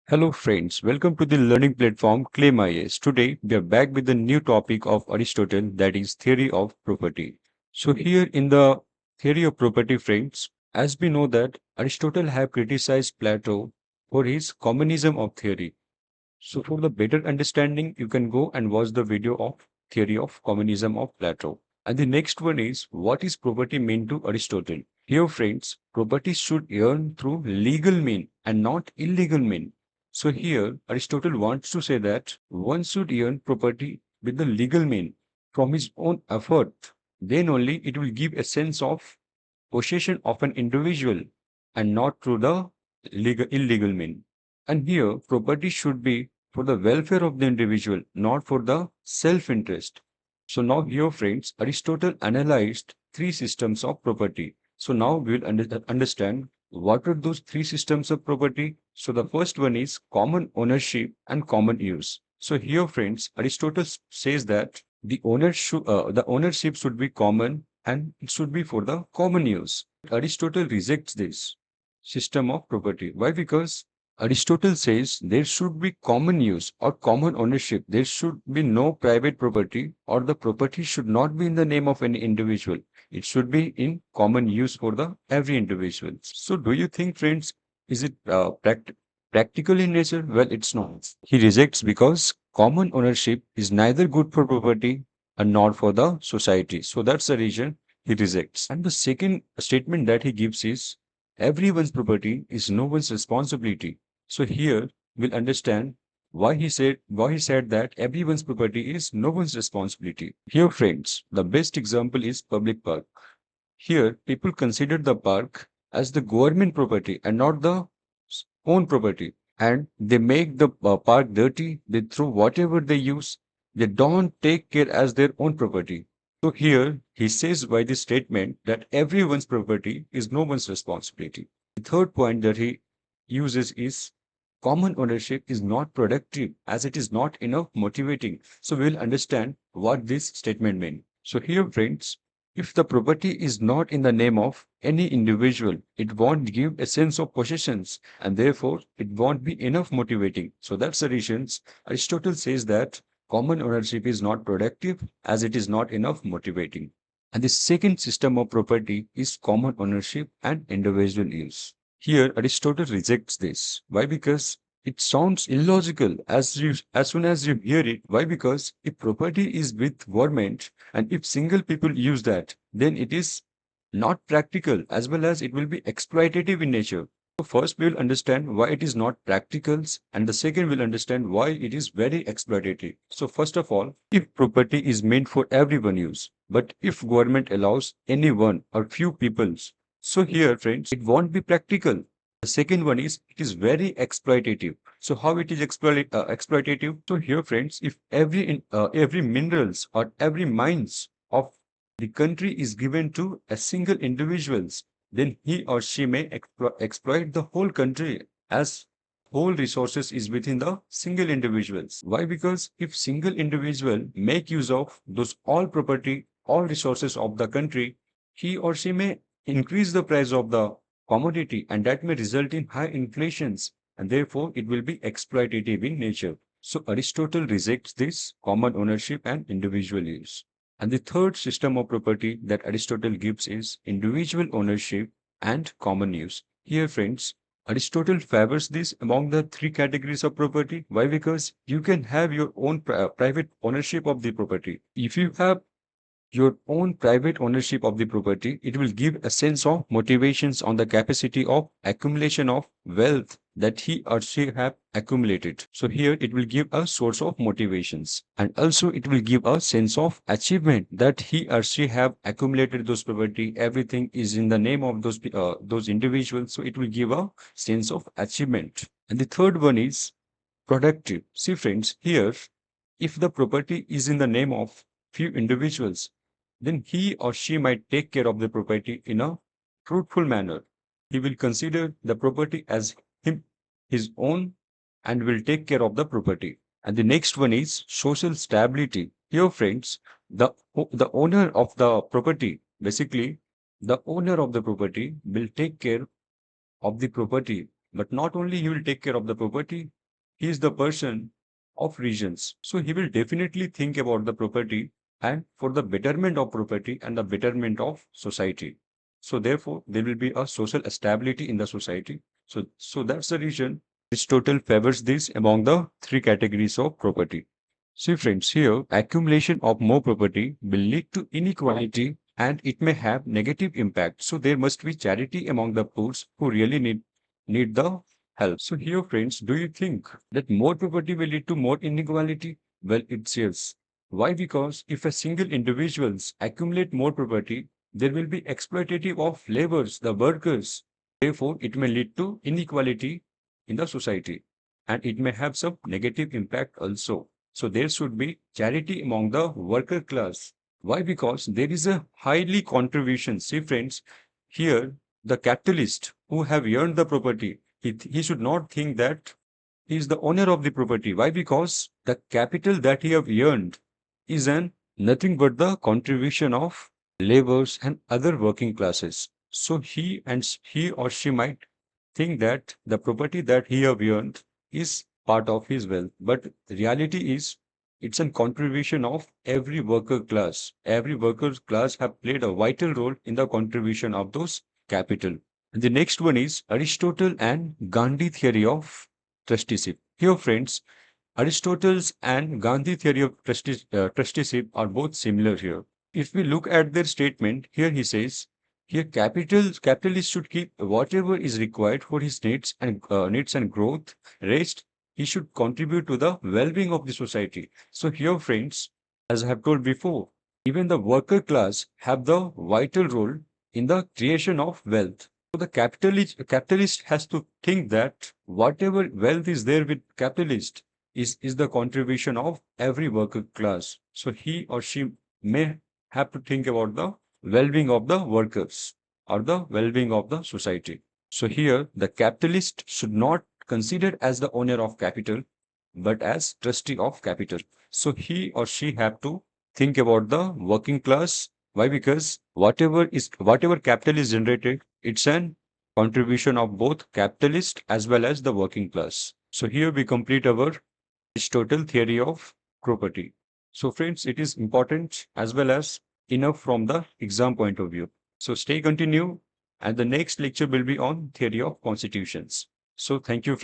Hello friends, welcome to the learning platform Claim IAS. Today we are back with the new topic of Aristotle, that is theory of property. So here in the theory of property, friends, as we know that Aristotle have criticized Plato for his communism of theory. So for the better understanding, you can go and watch the video of theory of communism of Plato. And the next one is, what is property mean to Aristotle? Here friends, property should earn through legal mean and not illegal mean. So here Aristotle wants to say that one should earn property with the legal mean from his own effort. Then only it will give a sense of possession of an individual and not through the illegal mean. And here, property should be for the welfare of the individual, not for the self-interest. So now here, friends, Aristotle analyzed three systems of property. So now we will understand what are those three systems of property. So the first one is common ownership and common use. So here, friends, Aristotle says that the ownership should be common and it should be for the common use. Aristotle rejects this system of property. Why? Because Aristotle says there should be common use or common ownership. There should be no private property, or the property should not be in the name of any individual. It should be in common use for the every individual. So do you think, friends, is it practical in nature? Well, it's not. He rejects because common ownership is neither good for property and not for the society. So that's the reason he rejects. And the second statement that he gives is everyone's property is no one's responsibility. So here we'll understand why he said that everyone's property is no one's responsibility. Here, friends, the best example is public park. Here, people consider the park as the government property and not the own property. And they make the park dirty. They throw whatever they use. They don't take care as their own property. So here he says by this statement that everyone's property is no one's responsibility. The third point that he uses is common ownership is not productive as it is not enough motivating. So we'll understand what this statement means. So here, friends, if the property is not in the name of any individual, it won't give a sense of possessions and therefore it won't be enough motivating. So that's the reasons Aristotle says that common ownership is not productive as it is not enough motivating. And the second system of property is common ownership and individual use. Here, Aristotle rejects this. Why? Because it sounds illogical as soon as you hear it. Why? Because if property is with government and if single people use that, then it is not practical as well as it will be exploitative in nature. So first we will understand why it is not practical and the second will understand why it is very exploitative. So first of all, if property is meant for everyone use, but if government allows anyone or few peoples, so here friends, it won't be practical. The second one is it is very exploitative. So how it is exploitative? So here friends, if every minerals or every mines of the country is given to a single individuals, then he or she may exploit the whole country as whole resources is within the single individuals. Why? Because if single individual make use of those all property, all resources of the country, he or she may increase the price of the commodity and that may result in high inflations and therefore it will be exploitative in nature. So Aristotle rejects this common ownership and individual use. And the third system of property that Aristotle gives is individual ownership and common use. Here, friends, Aristotle favors this among the three categories of property. Why? Because you can have your own private ownership of the property. If you have your own private ownership of the property, it will give a sense of motivations on the capacity of accumulation of wealth that he or she have accumulated. So here it will give a source of motivations and also it will give a sense of achievement that he or she have accumulated those property. Everything is in the name of those individuals. So it will give a sense of achievement. And the third one is productive. See friends, here if the property is in the name of few individuals, then he or she might take care of the property in a fruitful manner. He will consider the property as his own and will take care of the property. And the next one is social stability. Here, friends, the owner of the property, basically, the owner of the property will take care of the property, but not only he will take care of the property, he is the person of regions. So he will definitely think about the property and for the betterment of property and the betterment of society. So therefore, there will be a social stability in the society. So that's the reason Aristotle favors this among the three categories of property. See friends, here accumulation of more property will lead to inequality and it may have negative impact. So there must be charity among the poor who really need the help. So here friends, do you think that more property will lead to more inequality? Well, it's yes. Why? Because if a single individuals accumulate more property, there will be exploitative of laborers, the workers. Therefore, it may lead to inequality in the society and it may have some negative impact also. So there should be charity among the worker class. Why? Because there is a highly contribution. See friends, here the capitalist who have earned the property, he should not think that he is the owner of the property. Why? Because the capital that he have earned is an nothing but the contribution of laborers and other working classes. So he or she might think that the property that he have earned is part of his wealth. But the reality is it's a contribution of every worker class. Every worker class have played a vital role in the contribution of those capital. The next one is Aristotle and Gandhi theory of trusteeship. Here, friends, Aristotle's and Gandhi theory of trusteeship are both similar here. If we look at their statement, here he says, here capitalist should keep whatever is required for his needs and growth. Rest, he should contribute to the well-being of the society. So here, friends, as I have told before, even the worker class have the vital role in the creation of wealth. So the capitalist has to think that whatever wealth is there with capitalist is the contribution of every worker class. So he or she may have to think about the well-being of the workers or the well-being of the society. So here the capitalist should not consider as the owner of capital, but as trustee of capital. So he or she have to think about the working class. Why? Because whatever capital is generated, it's an contribution of both capitalist as well as the working class. So here we complete our Aristotle theory of property. So friends, it is important as well as enough from the exam point of view. So stay continue and the next lecture will be on theory of constitutions. So thank you.